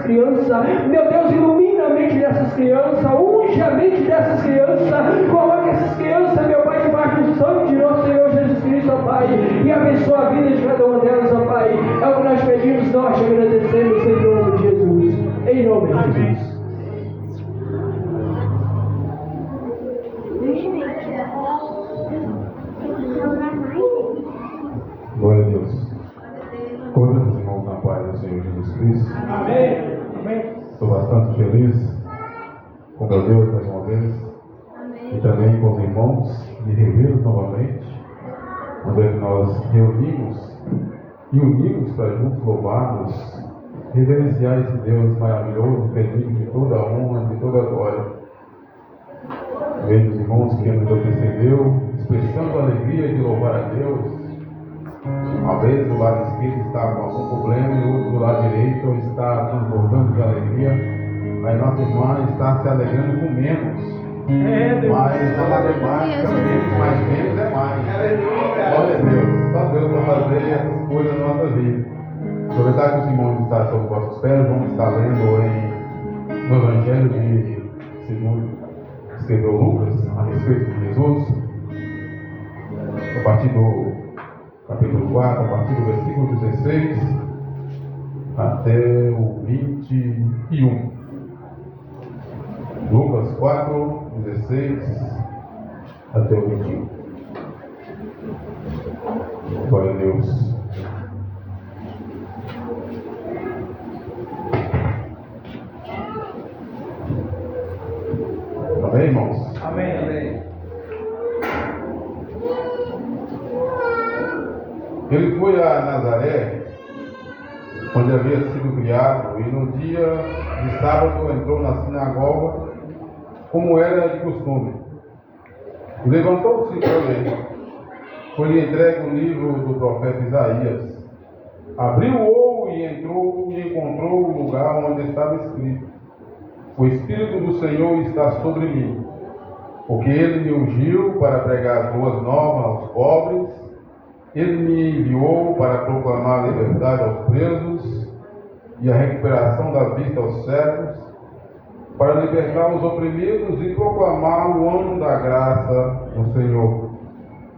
crianças. Meu Deus, ilumina a mente dessas crianças, unge a mente dessas crianças, coloca essas crianças, meu Pai, debaixo do sangue de nosso Senhor Jesus Cristo, ó Pai, e abençoa a vida de cada uma delas, ó Pai. É o que nós pedimos, nós te agradecemos em nome de Jesus. Em nome de Jesus. Glória a Deus. Todos os irmãos na paz do Senhor Jesus Cristo. Amém. Amém. Estou bastante feliz com meu Deus mais uma vez. E também com os irmãos de revê-los novamente. Onde é que nós reunimos e unimos para juntos louvarmos, reverenciar esse Deus maravilhoso, digno de toda a honra, de toda a glória. Vejo os irmãos que nos antecedeu, expressando a alegria de louvar a Deus. Uma vez do lado esquerdo está com algum problema e o outro do lado direito está transbordando de alegria. Aí nossa irmã está se alegrando com menos. Mas a matemática, menos é mais. Glória a Deus. Só Deus para fazer essas coisas na nossa vida. Aproveitar que os irmãos estão sob vossos pés, vamos estar lendo no Evangelho de segundo escreveu Lucas a respeito de Jesus, a partir do capítulo 4, a partir do versículo 16 até o 21. Lucas 4, 16 até o 21. Glória a Deus. Amém, irmãos? Amém, amém. Ele foi a Nazaré, onde havia sido criado, e no dia de sábado entrou na sinagoga, como era de costume. Levantou-se para ler. Foi-lhe entregue o livro do profeta Isaías. Abriu-o e entrou e encontrou o lugar onde estava escrito: O Espírito do Senhor está sobre mim, porque Ele me ungiu para pregar as boas novas aos pobres. Ele me enviou para proclamar a liberdade aos presos e a recuperação da vista aos cegos, para libertar os oprimidos e proclamar o ano da graça do Senhor.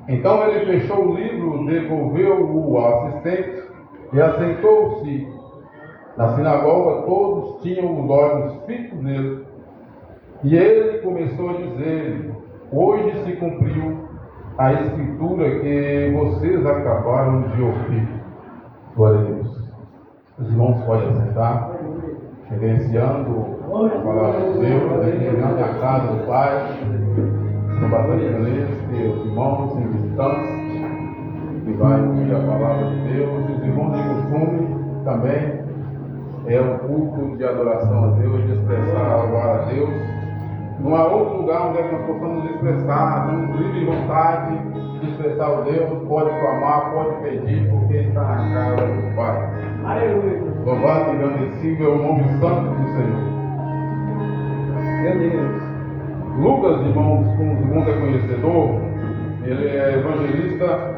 Então ele fechou o livro, devolveu-o ao assistente e assentou-se. Na sinagoga todos tinham os olhos fixos nele. E ele começou a dizer: Hoje se cumpriu a escritura que vocês acabaram de ouvir. Glória a Deus. Os irmãos podem assentar, reverenciando a palavra de Deus, reverenciando a casa do Pai. Estou bastante feliz que os irmãos e visitantes que vai ouvir a palavra de Deus, e os irmãos de costume também, é um culto de adoração a Deus, de expressar a glória a Deus. Não há outro lugar onde nós possamos expressar, temos livre vontade de expressar o Deus, pode clamar, pode pedir, porque está na casa do Pai. Aleluia. Louvado e engrandecido é o nome santo do Senhor. Meu Deus. Lucas, irmãos, como o segundo é conhecedor, ele é evangelista,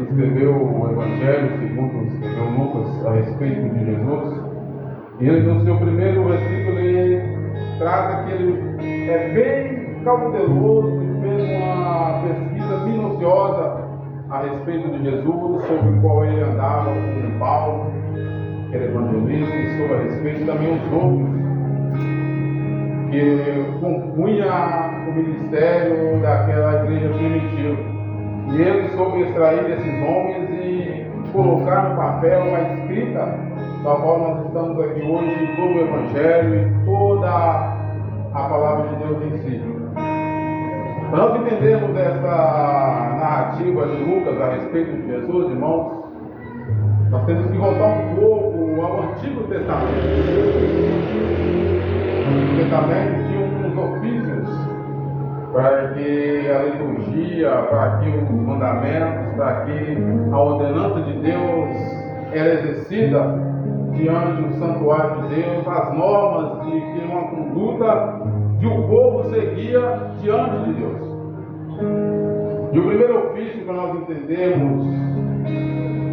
escreveu o Evangelho, segundo escreveu Lucas, a respeito de Jesus. E ele, no seu primeiro versículo, ele trata que ele é bem cauteloso e fez uma pesquisa minuciosa a respeito de Jesus, sobre o qual ele andava com Paulo, que era evangelista, e sobre a respeito também os outros que compunha o ministério daquela igreja primitiva. E ele soube extrair desses homens e colocar no papel a escrita, da qual nós estamos aqui hoje, todo o Evangelho e toda a palavra de Deus em si. Para nós entendermos essa narrativa de Lucas a respeito de Jesus, irmãos, nós temos que voltar um pouco ao Antigo Testamento. No Testamento tinha uns ofícios para que a liturgia, para que os mandamentos, para que a ordenança de Deus era exercida diante do santuário de Deus, as normas de que uma conduta que o povo seguia diante de Deus. E o primeiro ofício para nós entendermos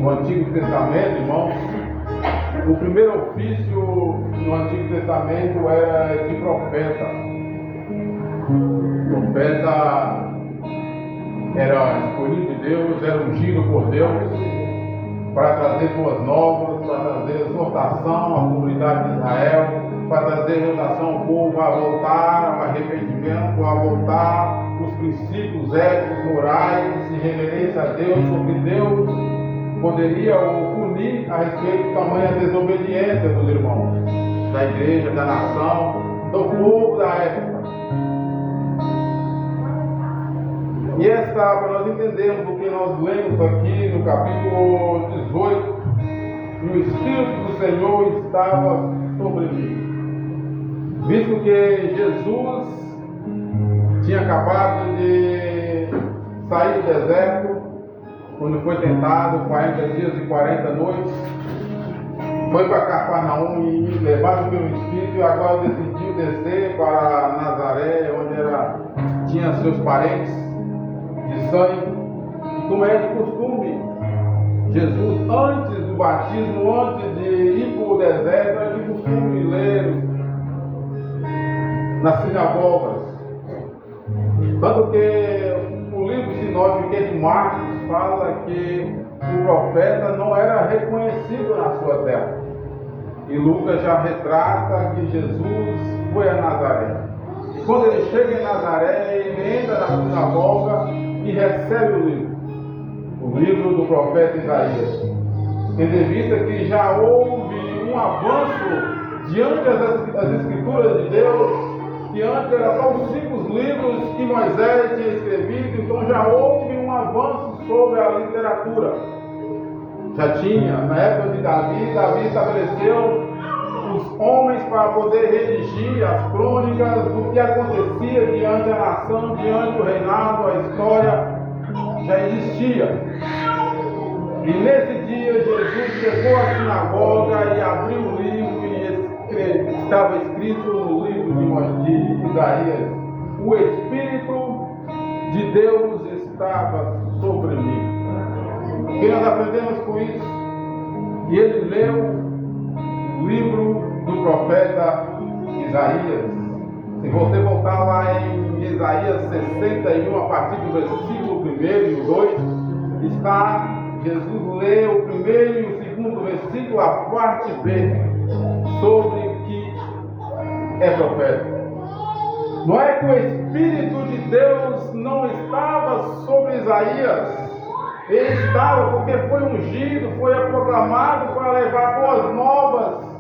o Antigo Testamento, irmãos, O primeiro ofício no Antigo Testamento era de profeta. O profeta era escolhido de Deus, era ungido por Deus para trazer boas novas, para trazer exortação à comunidade de Israel, para trazer exortação ao povo a voltar ao arrependimento, a voltar os princípios éticos, morais e reverência a Deus, porque Deus poderia o punir a respeito de tamanha desobediência dos irmãos, da igreja, da nação, do povo da época. E para nós entendermos o que nós lemos aqui no capítulo 18, e o Espírito do Senhor estava sobre mim. Visto que Jesus tinha acabado de sair do deserto, quando foi tentado 40 dias e 40 noites, foi para Cafarnaum e levado pelo Espírito, e agora decidiu descer para Nazaré, onde tinha seus parentes de sangue. E como é de costume, Jesus, antes do batismo, antes de ir para o deserto, era de costume ler nas sinagogas. Tanto que o livro sinótico de Marcos fala que o profeta não era reconhecido na sua terra. E Lucas já retrata que Jesus foi a Nazaré. E quando ele chega em Nazaré, ele entra na sinagoga e recebe o livro do profeta Isaías. Tendo em vista que já houve um avanço diante das escrituras de Deus, que antes eram só os 5 livros que Moisés tinha escrevido, então já houve um avanço sobre a literatura. Já tinha, na época de Davi estabeleceu os homens para poder redigir as crônicas do que acontecia diante da nação, diante do reinado, a história já existia. E nesse dia Jesus chegou à sinagoga e abriu o livro e estava escrito no livro de Isaías: o Espírito de Deus estava sobre mim. O que nós aprendemos com isso? E ele leu o livro do profeta Isaías. Se você voltar lá em Isaías 61, a partir do versículo 1 e o 2, está, Jesus lê o primeiro e o segundo versículo, a parte B, sobre o que é profeta. Não é que o Espírito de Deus não estava sobre Isaías. Ele estava porque foi ungido, foi proclamado para levar boas novas,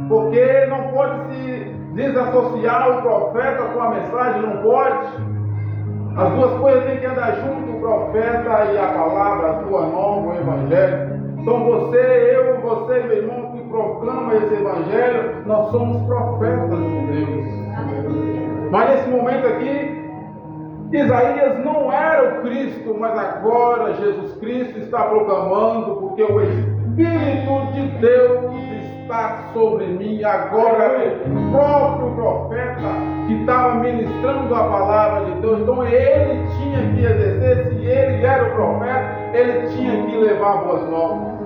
porque não pode se desassociar o profeta com a mensagem, não pode. As duas coisas têm que andar junto, o profeta e a palavra, a tua nova, o evangelho. Então você, meu irmão, que proclama esse evangelho, nós somos profetas de Deus. Mas nesse momento aqui, Isaías não era o Cristo, mas agora Jesus Cristo está proclamando, porque o Espírito de Deus está sobre mim. Agora o próprio profeta que estava ministrando a palavra de Deus, então ele tinha que exercer, se ele era o profeta, ele tinha que levar boas novas.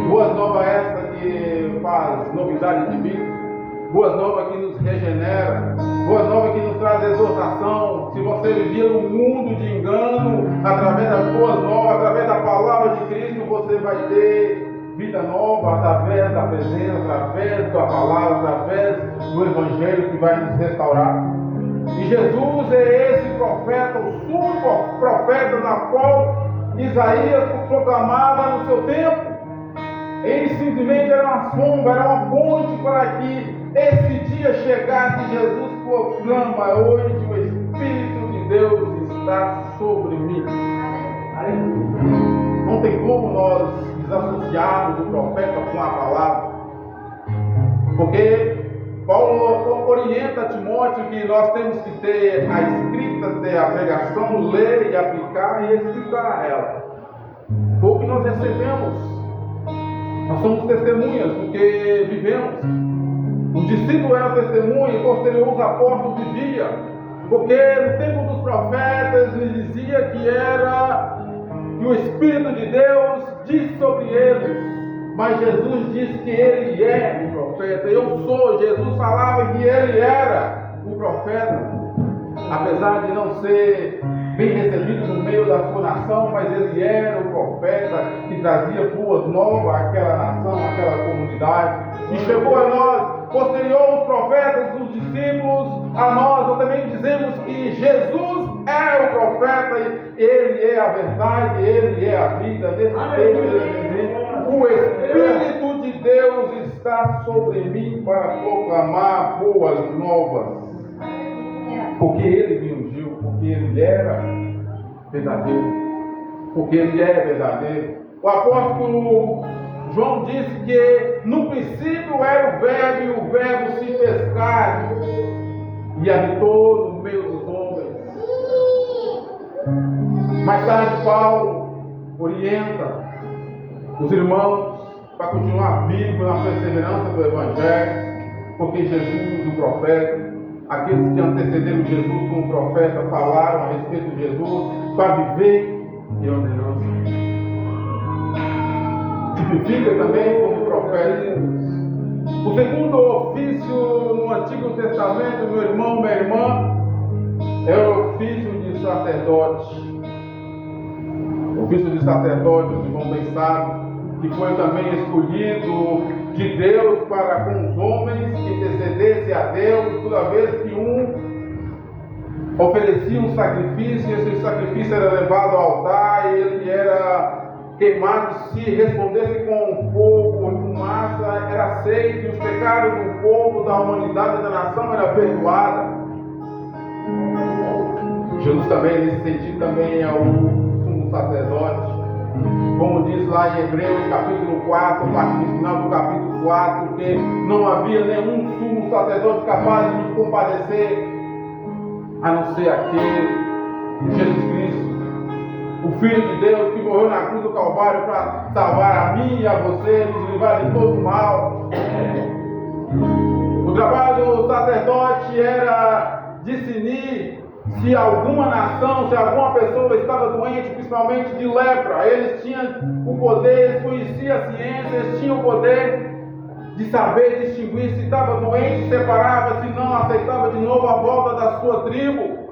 Boas novas essa que faz novidade de vida, boas novas que nos regenera, boas novas que nos traz exortação. Se você vivia num mundo de engano, através das boas novas, através da palavra de Cristo, você vai ter vida nova através da presença, através da palavra, através do Evangelho que vai nos restaurar. E Jesus é esse profeta, o sumo profeta na qual Isaías proclamava no seu tempo. Ele simplesmente era uma sombra, era uma ponte para que esse dia chegasse. Jesus proclama hoje: o Espírito de Deus está sobre mim. Não tem como nós desassociarmos o profeta com a palavra, porque Paulo orienta Timóteo que nós temos que ter a escrita, ter a pregação, ler e aplicar e explicar ela. Foi o que nós recebemos. Nós somos testemunhas do que vivemos. Os discípulos eram testemunhas e posterior os apóstolos viviam. Porque no tempo dos profetas ele dizia que o Espírito de Deus diz sobre eles. mas Jesus disse que ele é o profeta. Eu sou. Jesus falava que ele era o profeta, apesar de não ser bem recebido no meio da sua nação, mas ele era o profeta que trazia boas novas àquela nação, àquela comunidade. E chegou a nós, posterior os profetas, os discípulos, a nós também dizemos que Jesus é o profeta, ele é a verdade, ele é a vida. Nesse texto ele diz: o Espírito de Deus está sobre mim para proclamar boas novas, porque ele me ungiu, porque ele era verdadeiro, porque ele é verdadeiro. O apóstolo João disse que no princípio era o Verbo, e o Verbo se fez carne e habitou no meio dos homens. Mais tarde Paulo orienta os irmãos para continuar vivos na perseverança do Evangelho, porque Jesus, o profeta, aqueles que antecederam Jesus como profeta, falaram a respeito de Jesus para viver em ordenança. Tipifica também como profeta. O segundo ofício no Antigo Testamento, meu irmão, minha irmã, é o ofício de sacerdote. O ofício de sacerdote, os irmãos bem sabem, que foi também escolhido de Deus para com os homens que intercedesse a Deus toda vez que um oferecia um sacrifício, e esse sacrifício era levado ao altar e ele era queimado. Se respondesse com fogo ou fumaça, era aceito, e os pecados do povo, da humanidade, da nação era perdoada. Jesus também, nesse sentido, também é o sumo sacerdote. Como diz lá em Hebreus capítulo 4, no final do capítulo 4, que não havia nenhum sumo sacerdote capaz de nos compadecer, a não ser aquele, Jesus Cristo, o Filho de Deus, que morreu na cruz do Calvário para salvar a mim e a você, nos livrar de todo o mal. O trabalho do sacerdote era discernir se alguma nação, se alguma pessoa estava doente, principalmente de lepra. Eles tinham o poder, eles conheciam a ciência, eles tinham o poder de saber distinguir se estava doente, separava, se não, aceitava de novo a volta da sua tribo.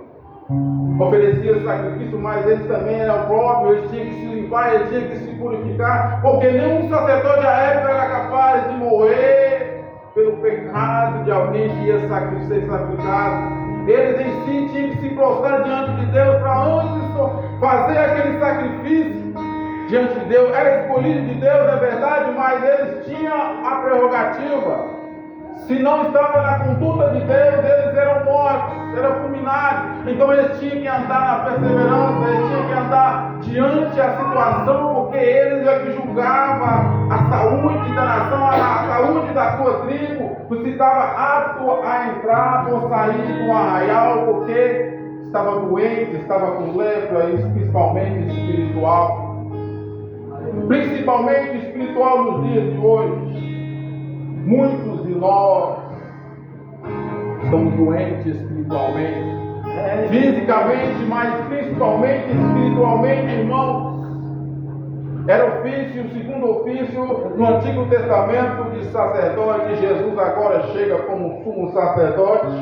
Oferecia sacrifício, mas eles também eram próprios, eles tinham que se limpar, eles tinham que se purificar, porque nenhum sacerdote da época era capaz de morrer pelo pecado de alguém que ia ser sacrificado. Eles em si tinham que se prostrar diante de Deus para antes fazer aquele sacrifício diante de Deus. Era escolhido de Deus, é verdade, mas eles tinham a prerrogativa. Se não estava na conduta de Deus, eles eram mortos, eram fulminados. Então eles tinham que andar na perseverança, eles tinham que andar diante da situação, porque eles é que julgavam a saúde da nação, a saúde da sua tribo, se estava apto a entrar ou sair do arraial, porque estava doente, estava com lepra, principalmente espiritual. Principalmente espiritual nos dias de hoje. Muitos de nós estamos doentes espiritualmente, fisicamente, mas principalmente espiritualmente, irmãos. Era ofício, o segundo ofício no Antigo Testamento de sacerdote. Jesus agora chega como sumo sacerdote,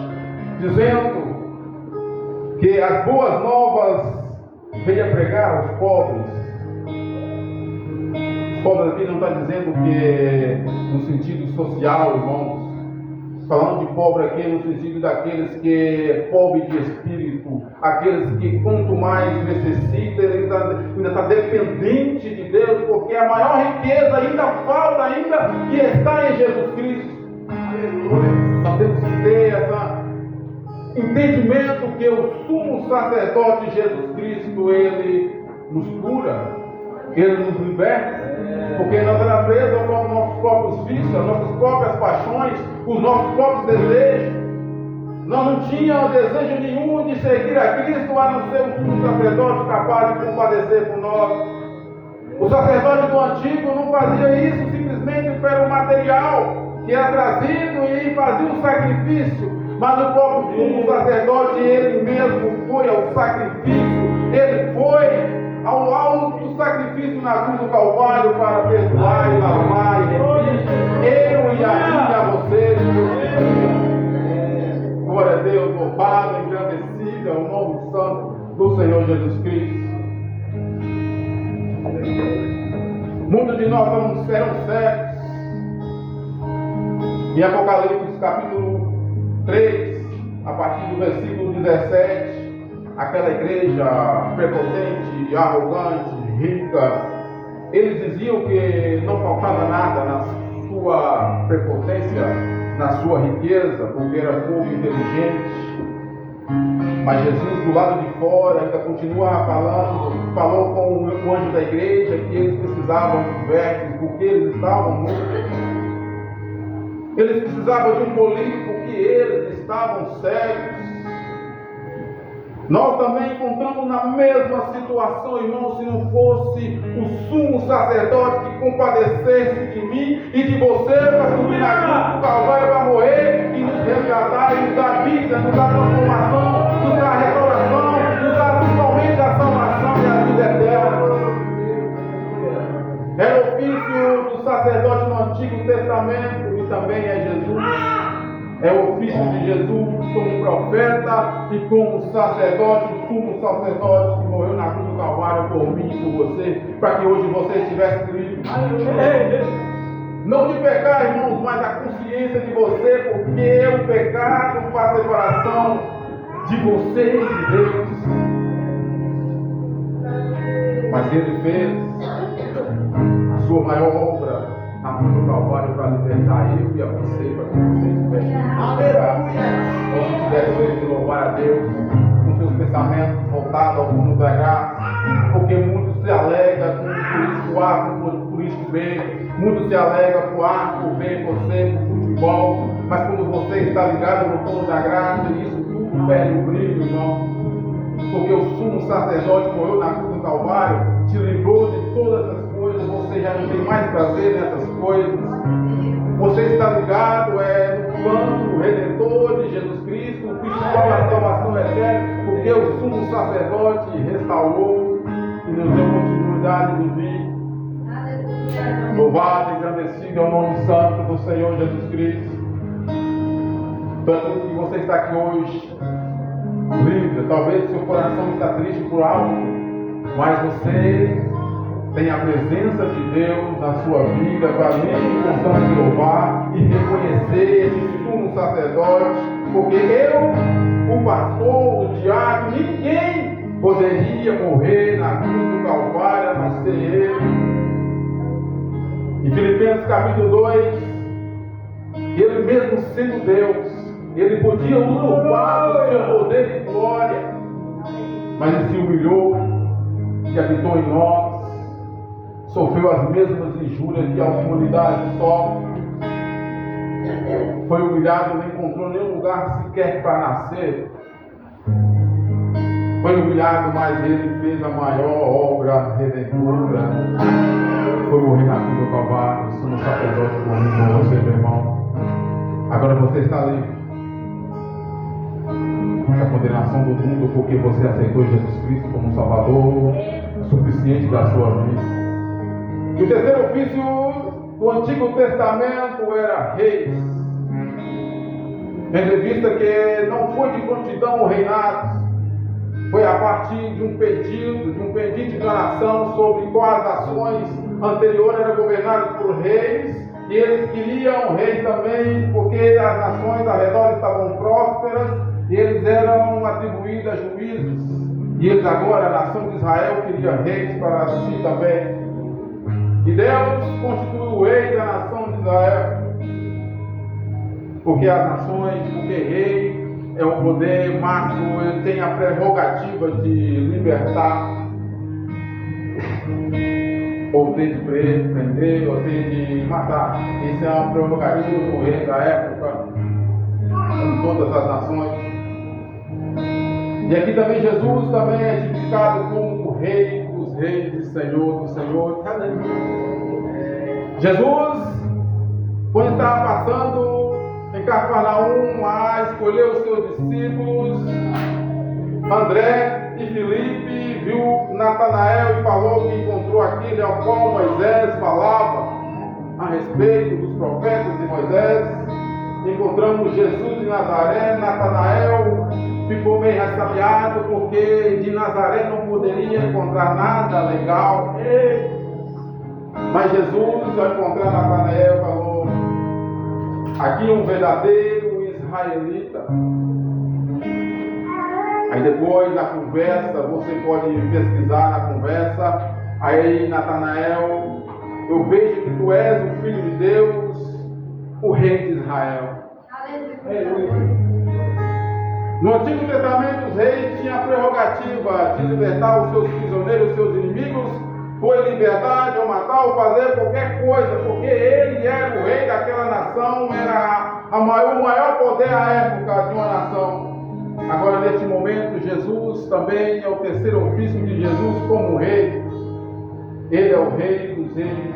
dizendo que as boas novas veio a pregar aos pobres. Pobre aqui não está dizendo que no sentido social, irmãos. Falando de pobre aqui no sentido daqueles que é pobre de espírito, aqueles que quanto mais necessita, ele ainda está dependente de Deus, porque a maior riqueza ainda falta, ainda que está em Jesus Cristo. Nós temos que ter esse entendimento que o sumo sacerdote Jesus Cristo, ele nos cura, ele nos liberta. Porque nós éramos presos aos nossos próprios vícios, às nossas próprias paixões, os nossos próprios desejos. Nós não tínhamos desejo nenhum de seguir a Cristo, a não ser um sumo sacerdote capaz de compadecer por nós. O sacerdote do antigo não fazia isso simplesmente pelo material que era trazido e fazia o sacrifício, mas o próprio sumo sacerdote, ele mesmo foi ao sacrifício, ele foi ao alto sacrifício na cruz do Calvário para perdoar e lavar e remir eu e a vocês. Glória a Deus, louvado, engrandecido é o nome santo do Senhor Jesus Cristo. Muitos de nós serão cegos. Em Apocalipse capítulo 3, a partir do versículo 17, aquela igreja prepotente, arrogante, rica, eles diziam que não faltava nada na sua prepotência, na sua riqueza, porque era povo inteligente. Mas Jesus, do lado de fora, ainda continua falou com o anjo da igreja que eles precisavam de vermes, porque eles estavam mortos. Eles precisavam de um colírio, porque eles estavam cegos. Nós também encontramos na mesma situação, irmão, se não fosse o sumo sacerdote que compadecesse de mim e de você para subir na cruz do Calvário para morrer e nos resgatar e nos dar vida, nos dar transformação, nos dar restauração, nos dar principalmente a salvação e a vida eterna. É o ofício do sacerdote no Antigo Testamento e também é Jesus. É o ofício de Jesus como profeta e como sacerdote, o sumo sacerdote que morreu na cruz do Calvário por mim e por você, para que hoje você estivesse livre. Não de pecar, irmãos, mas a consciência de você, porque o pecado faz separação de você e de Deus. Mas Ele fez a sua maior obra na cruz do Calvário para libertar eu e a você, para que você estivesse ou se tivesse que louvar a Deus com seus pensamentos voltados ao mundo da graça, porque muitos se alegam com o turístico A, com o turístico B, muitos se alegam com o A, com o B, com o C, com o futebol, mas quando você está ligado no mundo da graça, isso tudo perde o brilho, irmão, porque o sumo sacerdote morreu na cruz do Calvário, te livrou de todas as coisas, você já não tem mais prazer nessas coisas. Você está ligado no plano redentor de Jesus Cristo, o principal da salvação eterna, porque o sumo sacerdote restaurou e nos deu continuidade de vida. Louvado e agradecido é o nome santo do Senhor Jesus Cristo. Tanto que você está aqui hoje, livre, talvez seu coração está triste por algo, mas você tem a presença de Deus na sua vida para mesmo constante louvar e reconhecer esse sumo sacerdote, porque eu, o pastor, o diácono, ninguém poderia morrer na cruz do Calvário a não ser ele. Em Filipenses capítulo 2, ele mesmo sendo Deus, ele podia usurpar o seu poder e glória, mas ele se humilhou e habitou em nós. Sofreu as mesmas injúrias que a humanidade sofre. Foi humilhado, não encontrou nenhum lugar sequer para nascer. Foi humilhado, mas ele fez a maior obra redentora. Foi morrer na cruz do Calvário, o sumo sacerdote por mim, por você, meu irmão. Agora você está livre da condenação do mundo, porque você aceitou Jesus Cristo como Salvador suficiente da sua vida. E o terceiro ofício do Antigo Testamento era reis. Tendo em vista que não foi de prontidão o reinado, foi a partir de um pedido de nação sobre quais nações anteriores eram governadas por reis, e eles queriam reis também, porque as nações ao redor estavam prósperas, e eles eram atribuídos a juízes, e eles agora, a nação de Israel, queria reis para si também. E Deus constituiu o rei da nação de Israel, porque as nações, porque rei é o poder máximo, ele tem a prerrogativa de libertar, ou ter de prender, ou ter de matar. Isso é uma prerrogativa do rei da época, em todas as nações. E aqui também Jesus também é tipificado como o rei dos reis e Senhor dos senhores. Jesus, quando estava passando em Cafarnaum a escolher os seus discípulos, André e Filipe viu Natanael e falou que encontrou aquele ao qual Moisés falava a respeito dos profetas de Moisés. Encontramos Jesus de Nazaré. Natanael ficou meio ressabiado porque de Nazaré não poderia encontrar nada legal. Mas Jesus, ao encontrar Natanael, falou: aqui é um verdadeiro israelita. Aí depois da conversa, você pode pesquisar na conversa. Aí Natanael: eu vejo que tu és o Filho de Deus, o Rei de Israel. No Antigo Testamento, os reis tinham a prerrogativa de libertar os seus prisioneiros, os seus inimigos, por liberdade ou matar ou fazer qualquer coisa, porque ele era o rei daquela nação, era o maior poder à época de uma nação. Agora, neste momento, Jesus também é o terceiro ofício de Jesus como rei. Ele é o Rei dos Reis.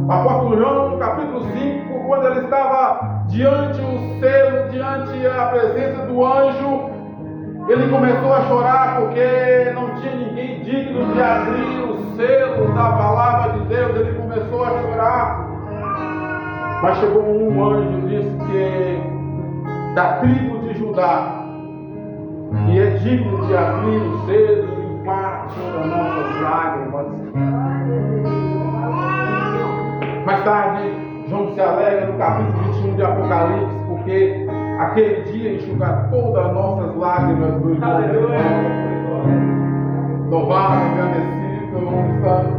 O apóstolo João, no capítulo 5, quando ele estava diante o selo, diante a presença do anjo, ele começou a chorar porque não tinha ninguém digno de abrir o selo da palavra de Deus. Ele começou a chorar. Mas chegou um anjo e disse que da tribo de Judá, que é digno de abrir o selo e limpar todas as nossas lágrimas. Mais tarde, João se alegra no capítulo 21 de Apocalipse, porque aquele dia enxugar todas as nossas lágrimas do irmão. Louvado, agradecido, santo.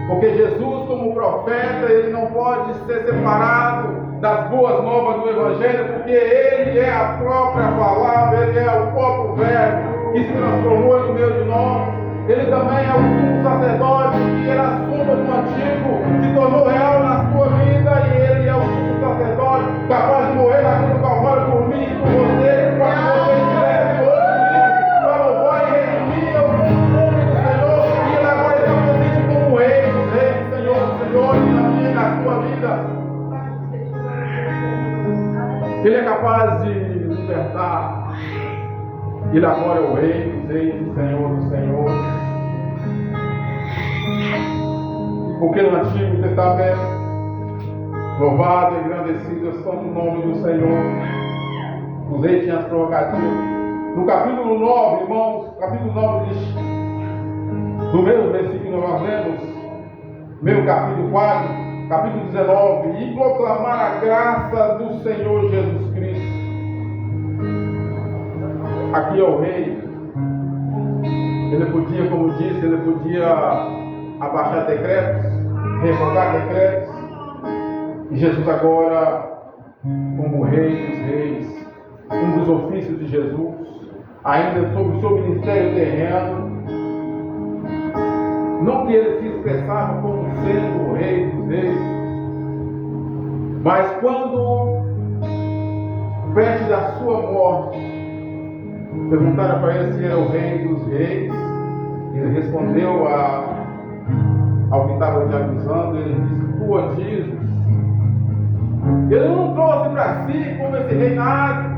Porque Jesus, como profeta, ele não pode ser separado das boas novas do Evangelho, porque ele é a própria palavra, ele é o próprio verbo que se transformou no meio de nós. Ele também é o sumo sacerdote que era a sombra do antigo, se tornou real na sua vida, e ele é o sumo sacerdote capaz de morrer na cruz do Calvário por mim e por você, para que você estivesse hoje para louvar e redimir o nome do Senhor. E ele agora está presente como Rei dos Reis, Senhor dos Senhores, na minha e na sua vida. Ele é capaz de libertar. Ele agora é o Rei dos Reis, Senhor dos Senhores. Porque no Antigo Testamento, louvado e engrandecido é o santo nome do Senhor, os reis tinham as prerrogativas. No capítulo 9, irmãos, capítulo 9 diz, do mesmo versículo que nós lemos, mesmo capítulo 4, capítulo 19, e proclamar a graça do Senhor Jesus Cristo. Aqui é o rei. Ele podia, como disse, ele podia abaixar decretos, revogar decretos. E Jesus agora, como Rei dos Reis, um dos ofícios de Jesus, ainda sobre o seu ministério terreno, não que ele se expressava como sendo o Rei dos Reis, mas quando, perto da sua morte, perguntaram para ele se era o Rei dos Reis. Ele respondeu ao que estava te avisando. Ele disse: tu dizes. Ele não trouxe para si como esse reinado,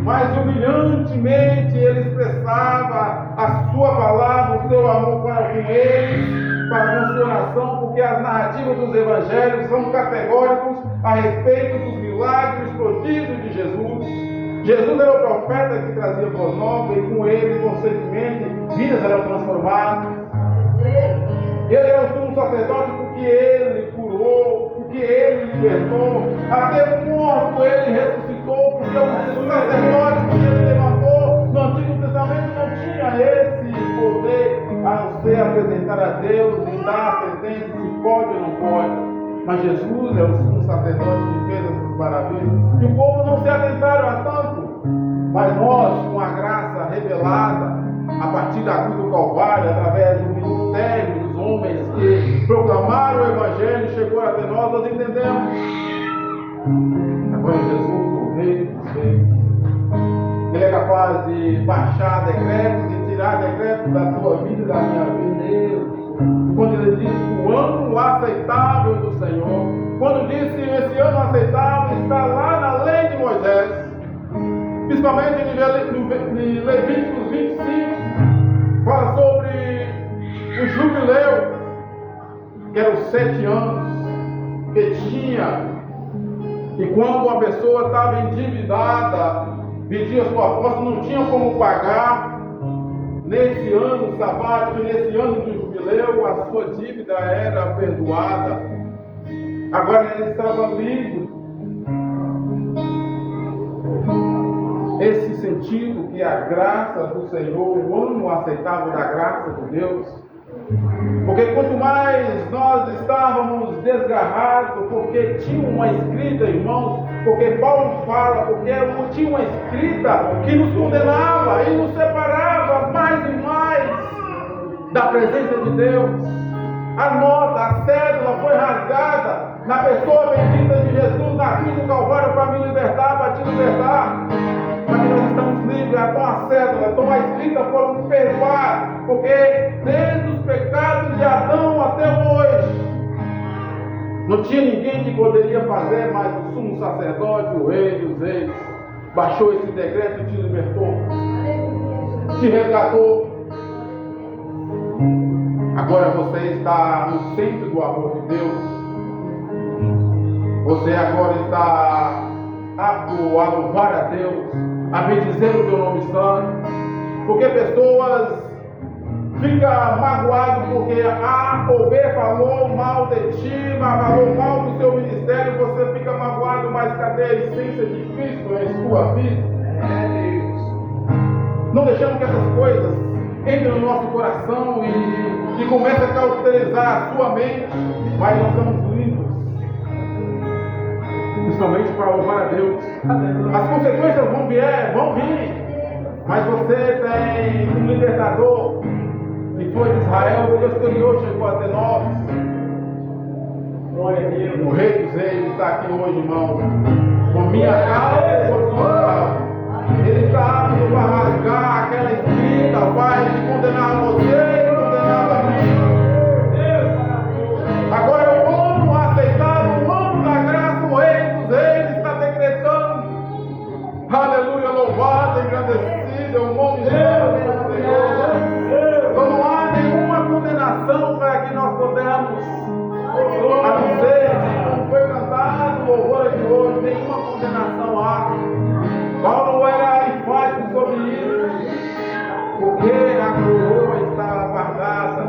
mas humilhantemente ele expressava a sua palavra, o seu amor para com eles, para com sua nação, porque as narrativas dos evangelhos são categóricos a respeito dos milagres, prodígios de Jesus. Jesus era o profeta que trazia boas novas, e com ele, constantemente, vidas eram transformadas. Ele é o sumo sacerdote porque ele curou, porque ele libertou. Até morto ele ressuscitou, porque o sumo sacerdote que ele levantou no Antigo Testamento não tinha esse poder, a não ser apresentar a Deus e dar a sentença se pode ou não pode. Mas Jesus é o sumo sacerdote que fez essas maravilhas. E o povo não se atentaram a tanto. Mas nós, com a graça revelada, a partir da cruz do Calvário, através do ministério dos homens que proclamaram o Evangelho, chegou até nós entendemos. Agora Jesus, o Rei dos Reis, ele é capaz de baixar decretos e tirar decretos da sua vida e da minha vida. Quando ele diz o ano aceitável do Senhor, quando disse esse ano aceitável está lá na lei de Moisés, principalmente no Levíticos 25, fala sobre o jubileu, que eram 7 anos que tinha, e quando uma pessoa estava endividada, pedia sua aposta, não tinha como pagar, nesse ano sabático, nesse ano de jubileu, a sua dívida era perdoada, agora ele estava livre. Esse sentido que a graça do Senhor, o ano aceitável da graça de Deus, porque quanto mais nós estávamos desgarrados, porque tinha uma escrita, irmãos, porque Paulo fala, porque tinha uma escrita que nos condenava e nos separava mais e mais da presença de Deus. A nota, a cédula foi rasgada na pessoa bendita de Jesus, na cruz do Calvário, para me libertar, para te libertar. Mas nós estamos livres, a cédula, a escrita foram perdoados, porque desde os pecados de Adão até hoje, não tinha ninguém que poderia fazer, mas o sumo sacerdote, o rei dos reis, baixou esse decreto e te libertou, te resgatou. Agora você está no centro do amor de Deus. Você agora está apto a louvar a Deus, a bendizer o teu nome santo, porque pessoas ficam magoadas porque A ou B falou mal de ti, falou mal do seu ministério, você fica magoado, mas cadê a essência de Cristo em sua vida? Não deixamos que essas coisas entrem no nosso coração e comecem a cauterizar a sua mente, mas nós estamos livres, principalmente para louvar a Deus. As consequências vão vir, mas você tem um libertador que foi de Israel, o Deus criou, chegou até nós. O Rei dos Reis está aqui hoje, irmão, com minha causa e por sua causa. Ele está apto para rasgar aquela escrita, Pai, de condenar você e condenar a mim. Agora o ano aceitável, o ano da graça, o Rei dos Reis está decretando. Aleluia, louvado, engrandecido é o nome de Deus, Senhor. Então não há nenhuma condenação para que nós podemos, a não ser, como foi cantado o louvor de hoje, nenhuma condenação há. Paulo era enfático sobre isso, porque a coroa estava guardada.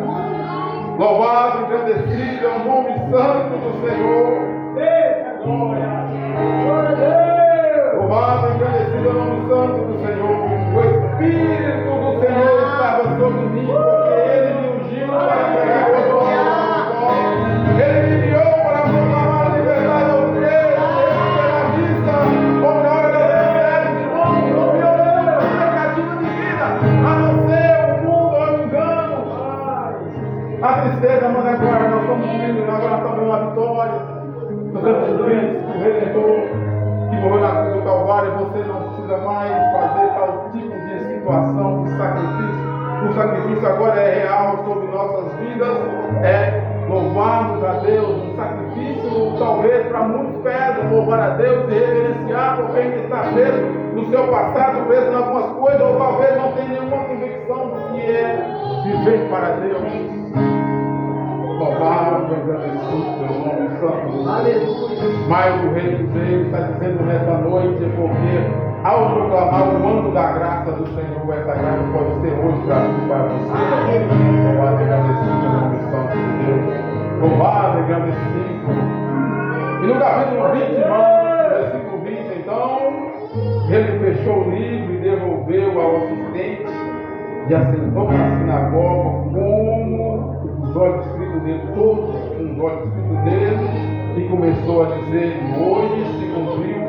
Louvado, engrandecido é o nome santo do Senhor. Louvado, engrandecido é o nome santo do Senhor. O Espírito do Senhor estava sobre mim, porque Ele me ungiu para pregar o evangelho. Ele me enviou para proclamar a liberdade aos presos, a vista, como na hora da liberdade, irmãos, não violou a expectativa de vida, a não ser o mundo ao engano. A tristeza, mas agora nós somos livres, agora nós estamos na vitória. Nós temos doentes, o Redentor que morreu na cruz do Calvário, você não precisa mais fazer tal tipo de situação de sacrifício. O sacrifício agora é real sobre nossas vidas, é louvarmos a Deus. Um sacrifício talvez para muitos pesa louvar a Deus e reverenciar, porque ainda está preso no seu passado, preso em algumas coisas, ou talvez não tenha nenhuma convicção do que é viver para Deus. Louvado, agradecido pelo nome santo. Aleluia. Mas o Rei dos Reis está dizendo nesta noite, porque ao proclamar o ano da graça do Senhor, essa graça pode ser hoje para mim, para você. Louvado e agradecido pelo nome santo de Deus. Louvado e agradecido. E no capítulo 20, irmão, no versículo 20, então, ele fechou o livro e devolveu ao assistente e assentou na sinagoga como os olhos escritos dele, todos com os olhos escritos dele, e começou a dizer: hoje se cumpriu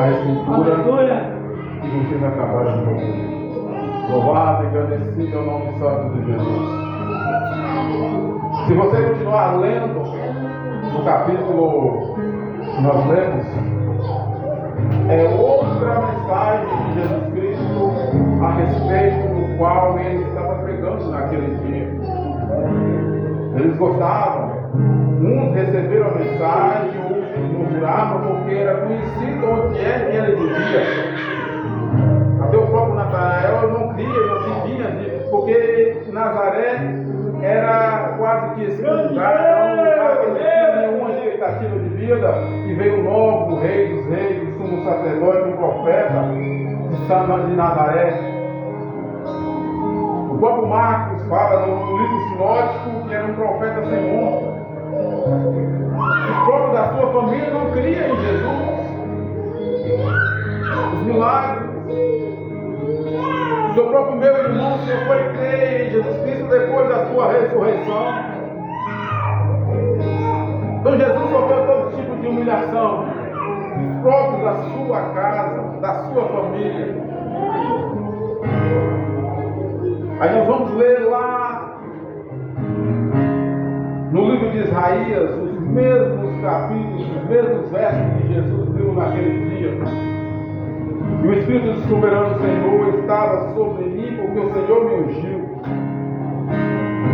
a escritura que vocês acabaram de ouvir. Louvado e agradecido é o nome santo de Jesus. Se você continuar lendo o capítulo que nós lemos, é outra mensagem de Jesus Cristo a respeito do qual ele estava pregando naquele dia. Eles gostavam, uns receberam a mensagem, outros murmuravam, porque era conhecido onde é que ele vivia. Até o próprio porque Nazaré era quase que esse lugar, era um lugar que não tinha nenhuma expectativa de vida, e veio logo o rei dos reis, o sumo sacerdote, um profeta de Nazaré. O próprio Marcos fala no livro sinótico que era um profeta sem honra. Os próprios da sua família não criam em Jesus. Os milagres. O seu próprio meu irmão só foi crer em Jesus Cristo depois da sua ressurreição. Então Jesus sofreu todo tipo de humilhação. Os próprios da sua casa, da sua família. Aí nós vamos ler lá no livro de Isaías os mesmos capítulos, os mesmos versos que Jesus leu naquele dia. E o Espírito do Soberano Senhor estava sobre mim, porque o Senhor me ungiu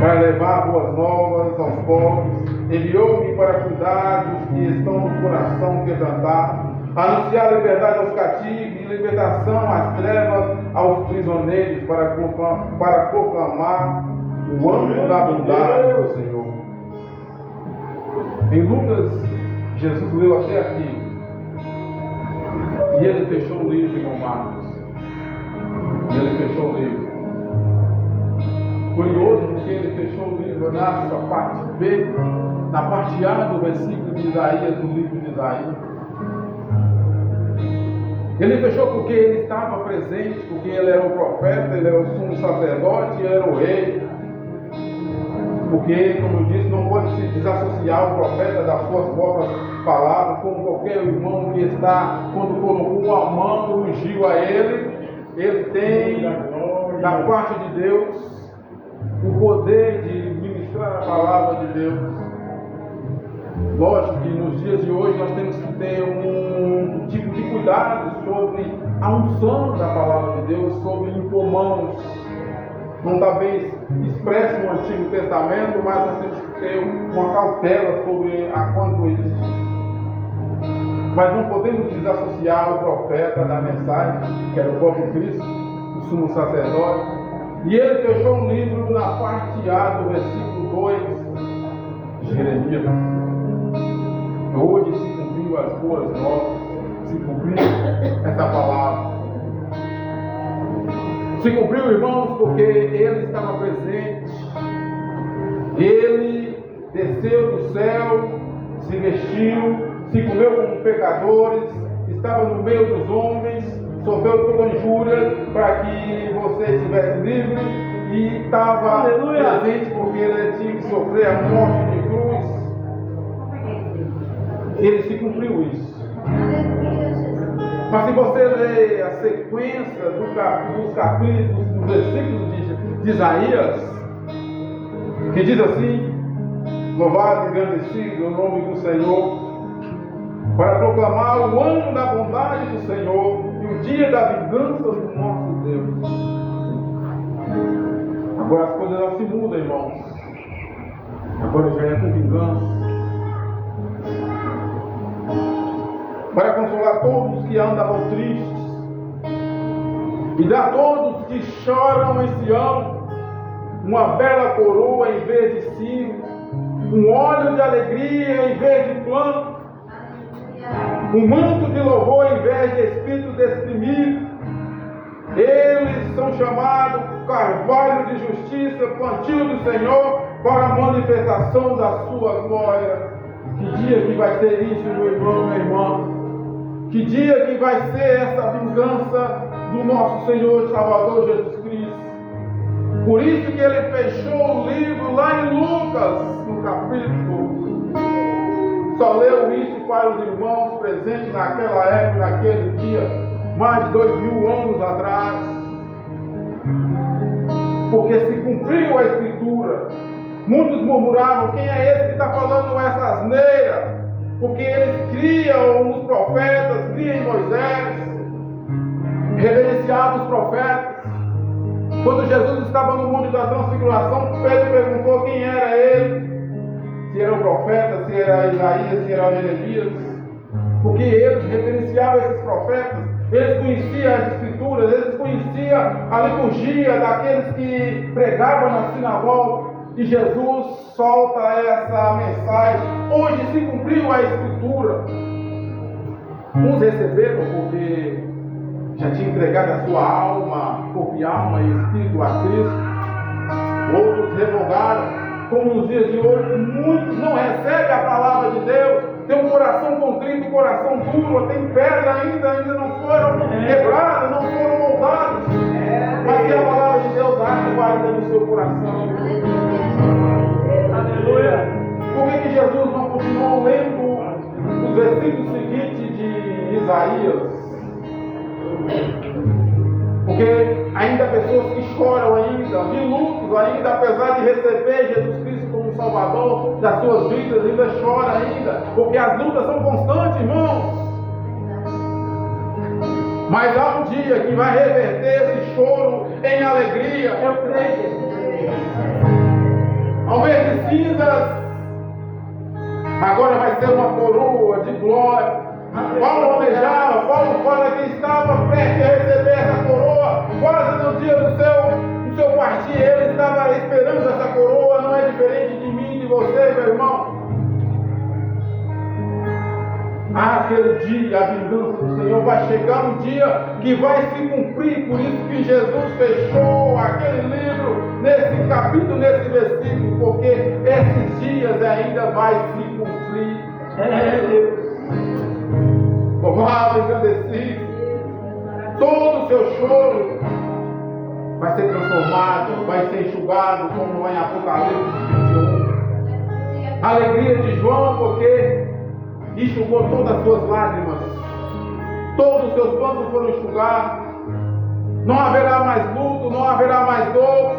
para levar boas novas aos pobres. Enviou-me para cuidar dos que estão no coração quebrantado, anunciar liberdade aos cativos e libertação às trevas aos prisioneiros, para proclamar o ano da bondade do Senhor. Em Lucas, Jesus leu até aqui. E ele fechou o livro, irmão Marcos. E ele fechou o livro. Curioso porque ele fechou o livro na parte B, na parte A do versículo de Isaías, do livro de Isaías. Ele fechou porque ele estava presente, porque ele era o profeta, ele era o sumo sacerdote, ele era o rei. Porque, como eu disse, não pode se desassociar o profeta das suas próprias palavras, como qualquer irmão que está, quando colocou a mão e ungiu a ele tem, da parte de Deus, o poder de ministrar a palavra de Deus. Lógico que nos dias de hoje nós temos que ter um tipo de cuidado sobre a unção da palavra de Deus, sobre impor mãos. Não está bem expresso no Antigo Testamento, mas nós temos que ter uma cautela sobre a quanto isso. Mas não podemos desassociar o profeta da mensagem, que era o próprio Cristo, o sumo sacerdote. E ele fechou um livro na parte A do versículo 2 de Jeremias. Hoje se cumpriu as boas novas, se cumpriu essa palavra. Se cumpriu, irmãos, porque ele estava presente. Ele desceu do céu, se vestiu, se comeu como pecadores, estava no meio dos homens, sofreu toda injúria para que você estivesse livre e estava presente porque ele tinha que sofrer a morte de cruz. Ele se cumpriu isso. Mas se você ler a sequência dos capítulos, dos versículos de Isaías, que diz assim: louvado e engrandecido o nome do Senhor, para proclamar o ano da bondade do Senhor e o dia da vingança do nosso Deus. Agora as coisas não se mudam, irmãos. Agora já é com vingança. Para consolar todos que andavam tristes e dar a todos que choram em Sião uma bela coroa em vez de cinza, um óleo de alegria em vez de planto, um manto de louvor em vez de espírito deprimido. Eles são chamados carvalho de justiça, plantio do Senhor, para a manifestação da sua glória. Que dia que vai ser isso, meu irmão, minha irmã? Que dia que vai ser essa vingança do nosso Senhor e Salvador Jesus Cristo? Por isso que ele fechou o livro lá em Lucas, no capítulo. Só leu isso para os irmãos presentes naquela época, naquele dia, mais de 2000 anos atrás. Porque se cumpriu a Escritura. Muitos murmuravam: quem é esse que está falando essa asneira? Porque eles criam nos profetas, criam em Moisés, reverenciavam os profetas. Quando Jesus estava no Monte da Transfiguração, Pedro perguntou quem era ele, se era o profeta, se era Isaías, se era Jeremias, porque eles reverenciavam esses profetas, eles conheciam as Escrituras, eles conheciam a liturgia daqueles que pregavam na sinagoga. E Jesus solta essa mensagem. Hoje se cumpriu a Escritura. Uns receberam porque já tinha entregado a sua alma, corpo e alma e espírito a Cristo. Outros revogaram. Como nos dias de hoje, muitos não recebem a palavra de Deus, tem um coração contrito, um coração duro, tem pedra ainda não foram quebradas, não foram moldadas. Mas que a palavra de Deus atua ainda no seu coração. Aleluia. Por que Jesus não continuou lendo os versículos seguintes de Isaías? Porque ainda há pessoas que choram ainda, de lutos ainda, apesar de receber Jesus Cristo como Salvador das suas vidas, ainda chora ainda, porque as lutas são constantes, irmãos. Mas há um dia que vai reverter esse choro em alegria. Eu creio. Ao invés de cinzas, agora vai ser uma coroa de glória. Paulo almejava, Paulo fala que estava perto de receber essa coroa, quase no dia do seu partir, ele estava esperando essa coroa. Não é diferente de mim e de você, meu irmão. Aquele dia, a vingança do Senhor vai chegar um dia que vai se cumprir. Por isso que Jesus fechou aquele livro, nesse capítulo, nesse versículo, porque esses dias ainda vai se cumprir. Deus. Louvado, engrandecido. Todo o seu choro vai ser transformado, vai ser enxugado, como lá em Apocalipse 21. A alegria de João, porque enxugou todas as suas lágrimas, todos os seus prantos foram enxugados. Não haverá mais luto, não haverá mais dor.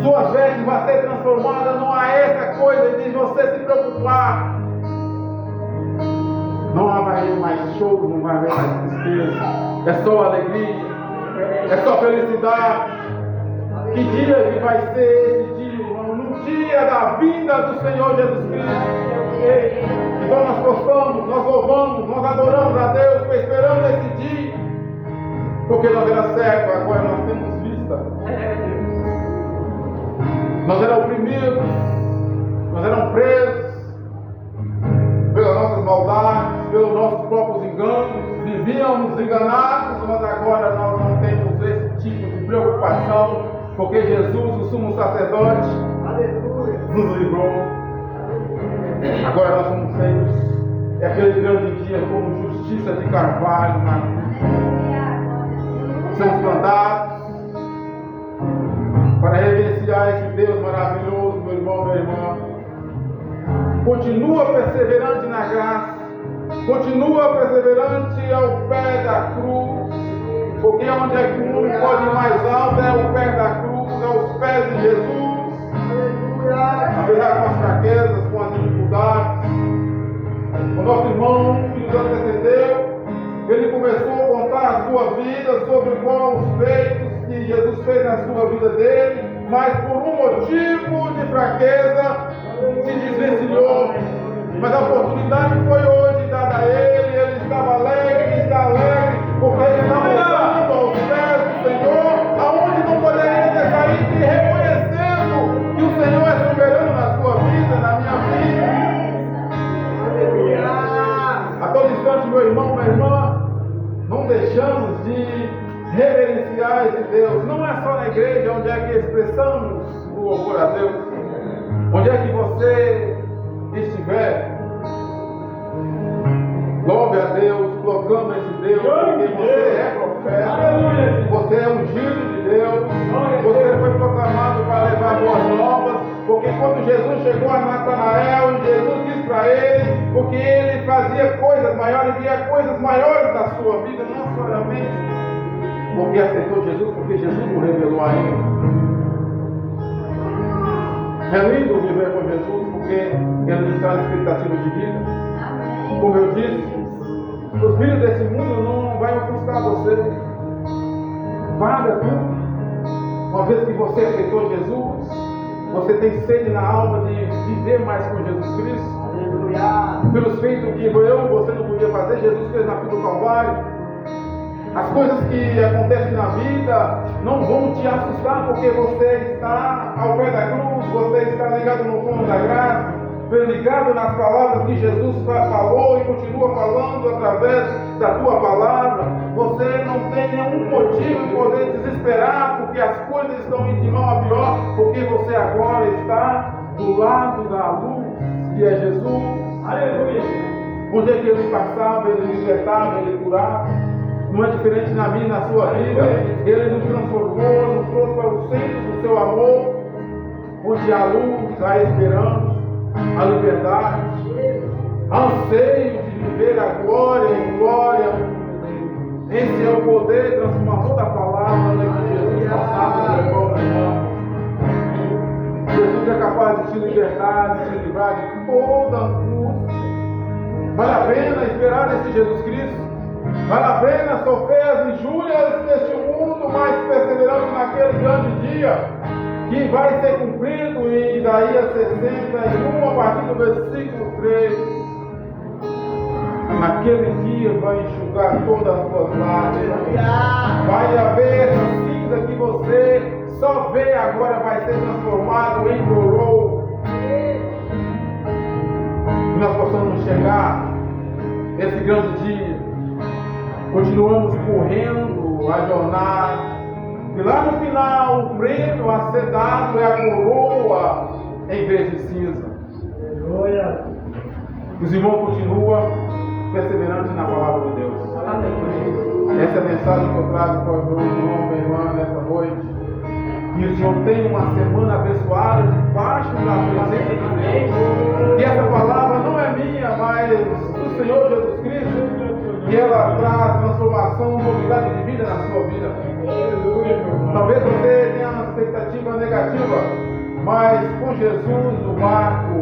Suas vestes vão ser transformadas. Não há essa coisa de você se preocupar. Não haverá mais choro, não vai haver mais tristeza. É só alegria, é só felicidade. Que dia que vai ser esse dia, irmão? No dia da vinda do Senhor Jesus Cristo. Então nós gostamos, nós louvamos, nós adoramos a Deus, esperando esse dia. Porque nós éramos cegos, agora nós temos vista. Nós éramos oprimidos, nós éramos presos pelas nossas maldades, pelos nossos próprios enganos, vivíamos enganados, mas agora nós não temos esse tipo de preocupação, porque Jesus, o sumo sacerdote, nos livrou. Agora nós somos feitos, é aquele grande dia como justiça de carvalho na cruz. Somos plantados para reverenciar esse Deus maravilhoso, meu irmão, minha irmã. Continua perseverante na graça, continua perseverante ao pé da cruz, porque onde é que o mundo pode ir mais alto é o pé da cruz, é os pés de Jesus. Apesar com as fraquezas, com as dificuldades, o nosso irmão que nos antecedeu, ele começou a contar a sua vida sobre qual os feitos que Jesus fez na sua vida dele, mas por um motivo de fraqueza se desvencilhou. Mas a oportunidade foi hoje dada a ele. Ele estava alegre, está alegre, porque ele está voltando aos pés do Senhor, aonde não poderia ter saído, e reconhecendo que o Senhor é soberano na sua vida, na minha vida. A todo instante, meu irmão, minha irmã, não deixamos de reverenciar esse Deus. Não é só na igreja onde é que expressamos o louvor a Deus. Onde é que você estiver, louve a Deus, proclama esse Deus, porque você é profeta, você é ungido de Deus, você foi proclamado para levar boas novas, porque quando Jesus chegou a Natanael, Jesus disse para ele, porque ele fazia coisas maiores, via coisas maiores da sua vida, não somente porque aceitou Jesus, porque Jesus o revelou a ele. É lindo viver com Jesus, porque ele nos traz expectativa de vida. Como eu disse, os filhos desse mundo não vai ofuscar você. Paga tudo. Uma vez que você aceitou Jesus, você tem sede na alma de viver mais com Jesus Cristo. Pelos feitos que eu e você não podia fazer, Jesus fez na cruz do Calvário. As coisas que acontecem na vida não vão te assustar, porque você está ao pé da cruz, você está ligado no trono da graça, ligado nas palavras que Jesus falou e continua falando através da tua palavra. Você não tem nenhum motivo de poder desesperar, porque as coisas estão indo de mal a pior, porque você agora está do lado da luz, que é Jesus. Aleluia! Onde é que ele passava, ele libertava, ele curava. Não é diferente na minha e na sua vida. Ele nos transformou, nos trouxe para o centro do seu amor, onde há luz, há esperança, a liberdade, anseio de viver a glória em glória. Esse é o poder transformador da palavra que Jesus passava, meu irmão, meu irmão. Jesus é capaz de te libertar, de te livrar de toda angústia. Vale a pena esperar nesse Jesus Cristo. Vale a pena sofrer as injúrias deste mundo, mas perseverando naquele grande dia que vai ser cumprido em Isaías 61, a partir do versículo 3. Naquele dia vai enxugar todas as suas lágrimas. Vai haver essa cinza que você só vê agora, vai ser transformado em coroa. Que nós possamos chegar nesse grande dia. Continuamos correndo a jornada. E lá no final, o prêmio a ser dado é a coroa em vez de cinza. Os irmãos continuam perseverantes na palavra de Deus. Essa é a mensagem que eu trago para o meu irmão, minha irmã, nessa noite. Que o Senhor tenha uma semana abençoada debaixo da presença de Deus. E essa palavra não é minha, mas do Senhor Jesus Cristo. E ela traz transformação, novidade de vida na sua vida. Talvez você tenha uma expectativa negativa, mas com Jesus no barco,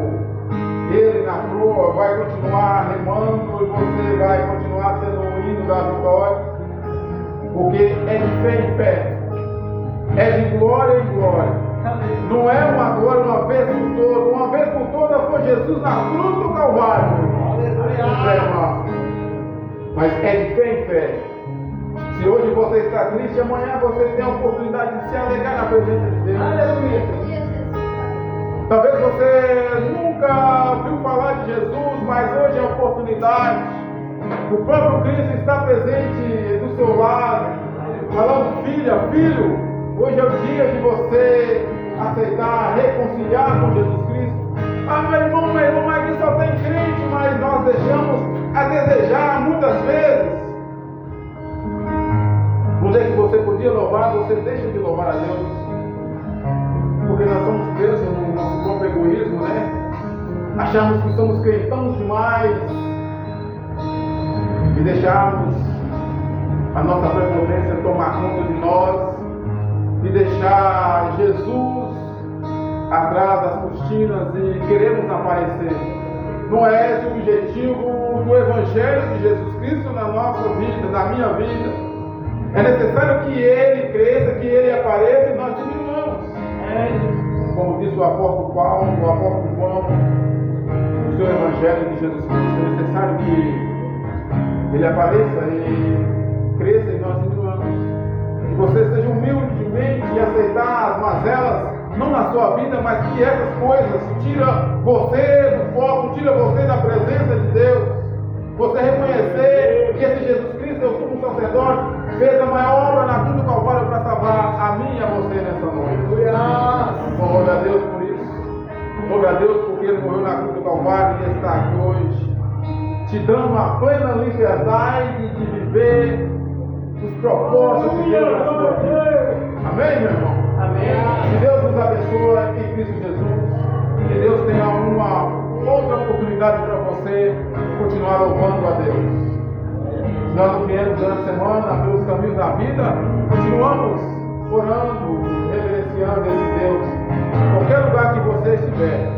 Ele na proa vai continuar remando e você vai continuar sendo o hino da vitória, porque é de fé em fé, é de glória em glória. Não é uma glória uma vez por toda. Uma vez por toda foi Jesus na cruz do Calvário. Mas é de fé em fé. Se hoje você está triste, amanhã você tem a oportunidade de se alegrar na presença de Deus. Aleluia. Talvez você nunca viu falar de Jesus, mas hoje é a oportunidade. O próprio Cristo está presente do seu lado, falando: filha, filho, hoje é o dia de você aceitar, reconciliar com Jesus Cristo. Ah, meu irmão, aqui só tem crente, mas nós deixamos a desejar muitas vezes. Onde é que você podia louvar, você deixa de louvar a Deus. Porque nós somos presos no nosso próprio egoísmo, né? Achamos que somos crentãos demais e deixamos a nossa prepotência tomar conta de nós e deixar Jesus atrás das cortinas e queremos aparecer. Não é esse o objetivo do Evangelho de Jesus Cristo na nossa vida, na minha vida. É necessário que Ele cresça, que Ele apareça e nós diminuamos. Como diz o apóstolo Paulo, o apóstolo João, no seu Evangelho de Jesus Cristo, é necessário que Ele apareça e cresça e nós diminuamos. Que você seja humilde de mente e aceitar as mazelas, não na sua vida, mas que essas coisas tira você do foco, tira você da presença de Deus. Você reconhecer que esse Jesus Cristo é o sumo sacerdote, fez a maior obra na cruz do Calvário para salvar a mim e a você nessa noite. Glória a Deus por isso. Glória a Deus porque Ele morreu na cruz do Calvário e está aqui hoje, te dando a plena liberdade de viver os propósitos de Deus na sua vida. Amém, meu irmão? Amém. Que Deus nos abençoe em Cristo Jesus. Que Deus tenha uma outra oportunidade para você continuar louvando a Deus. Se nós não viemos durante a semana pelos caminhos da vida, continuamos orando, reverenciando esse Deus. Em qualquer lugar que você estiver,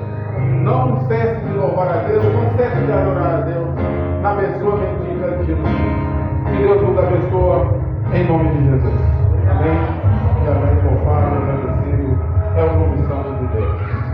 não cesse de louvar a Deus, não cesse de adorar a Deus, na pessoa bendita de Jesus. Que Deus nos abençoe em nome de Jesus.